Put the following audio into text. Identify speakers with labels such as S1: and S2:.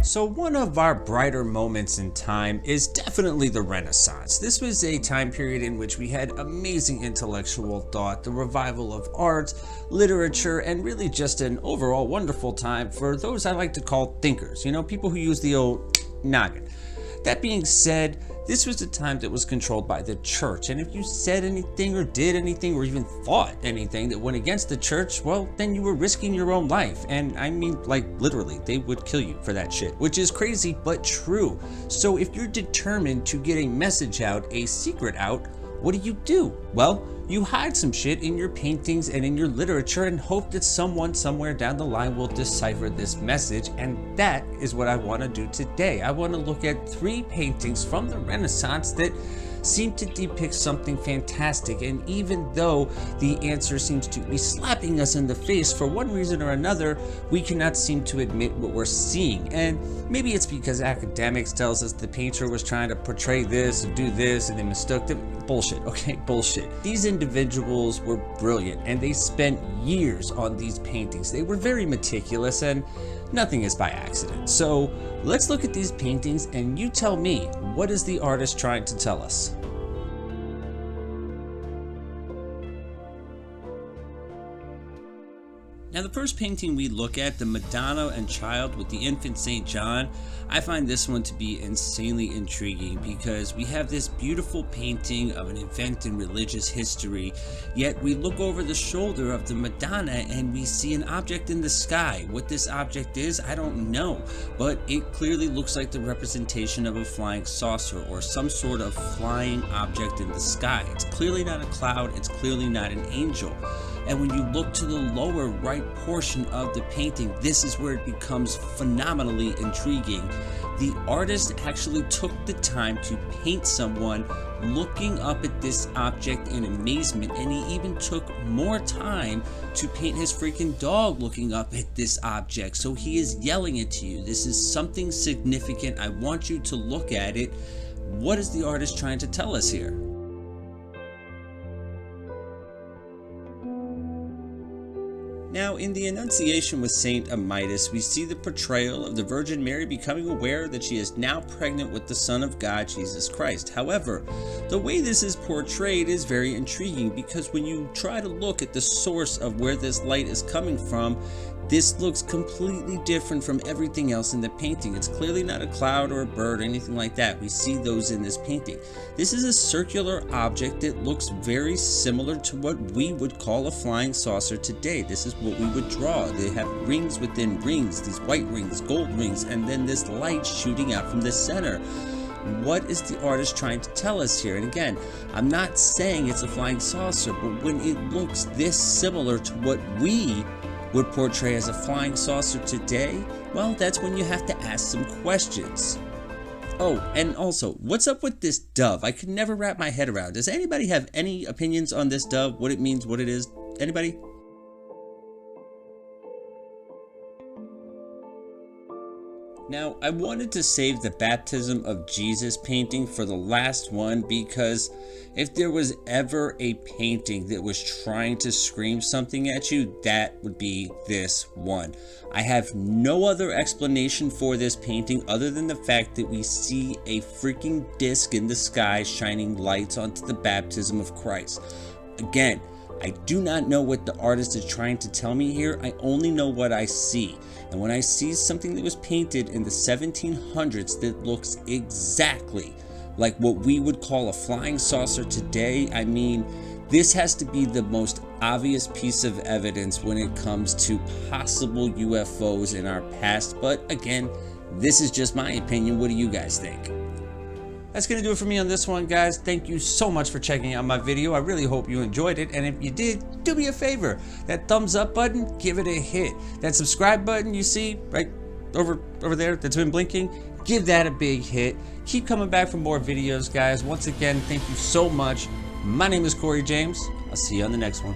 S1: So one of our brighter moments in time is definitely the Renaissance. This was a time period in which we had amazing intellectual thought, the revival of art, literature, and really just an overall wonderful time for those I like to call thinkers, people who use the old noggin. That being said, this was a time that was controlled by the church, and if you said anything or did anything or even thought anything that went against the church, well, then you were risking your own life. And I mean, like, literally, they would kill you for that shit, which is crazy but true. So if you're determined to get a message out, a secret out, what do? Well, you hide some shit in your paintings and in your literature and hope that someone somewhere down the line will decipher this message, and that is what I want to do today. I want to look at 3 paintings from the Renaissance that seem to depict something fantastic, and even though the answer seems to be slapping us in the face for one reason or another, we cannot seem to admit what we're seeing. And maybe it's because academics tells us the painter was trying to portray this and do this and they mistook it. Bullshit, okay? Bullshit. These individuals were brilliant and they spent years on these paintings. They were very meticulous and nothing is by accident. So let's look at these paintings and you tell me, what is the artist trying to tell us? Now the first painting we look at, the Madonna and Child with the infant St. John, I find this one to be insanely intriguing because we have this beautiful painting of an event in religious history, yet we look over the shoulder of the Madonna and we see an object in the sky. What this object is, I don't know, but it clearly looks like the representation of a flying saucer or some sort of flying object in the sky. It's clearly not a cloud, it's clearly not an angel. And when you look to the lower right portion of the painting, this is where it becomes phenomenally intriguing. The artist actually took the time to paint someone looking up at this object in amazement, and he even took more time to paint his freaking dog looking up at this object. So he is yelling it to you. This is something significant. I want you to look at it. What is the artist trying to tell us here? Now, in the Annunciation with Saint Amytas, we see the portrayal of the Virgin Mary becoming aware that she is now pregnant with the Son of God, Jesus Christ. However, the way this is portrayed is very intriguing because when you try to look at the source of where this light is coming from, this looks completely different from everything else in the painting. It's clearly not a cloud or a bird or anything like that. We see those in this painting. This is a circular object that looks very similar to what we would call a flying saucer today. This is what we would draw. They have rings within rings, these white rings, gold rings, and then this light shooting out from the center. What is the artist trying to tell us here? And again, I'm not saying it's a flying saucer, but when it looks this similar to what we would portray as a flying saucer today, well, that's when you have to ask some questions. Oh, and also, what's up with this dove? I could never wrap my head around. Does anybody have any opinions on this dove? What it means, what it is? Anybody? Now, I wanted to save the Baptism of Jesus painting for the last one because if there was ever a painting that was trying to scream something at you, that would be this one. I have no other explanation for this painting other than the fact that we see a freaking disc in the sky shining lights onto the baptism of Christ. Again, I do not know what the artist is trying to tell me here. I only know what I see. And when I see something that was painted in the 1700s that looks exactly like what we would call a flying saucer today, I mean, this has to be the most obvious piece of evidence when it comes to possible UFOs in our past. But again, this is just my opinion. What do you guys think? That's going to do it for me on this one, guys. Thank you so much for checking out my video. I really hope you enjoyed it. And if you did, do me a favor. That thumbs up button, give it a hit. That subscribe button you see right over there that's been blinking, give that a big hit. Keep coming back for more videos, guys. Once again, thank you so much. My name is Corey James. I'll see you on the next one.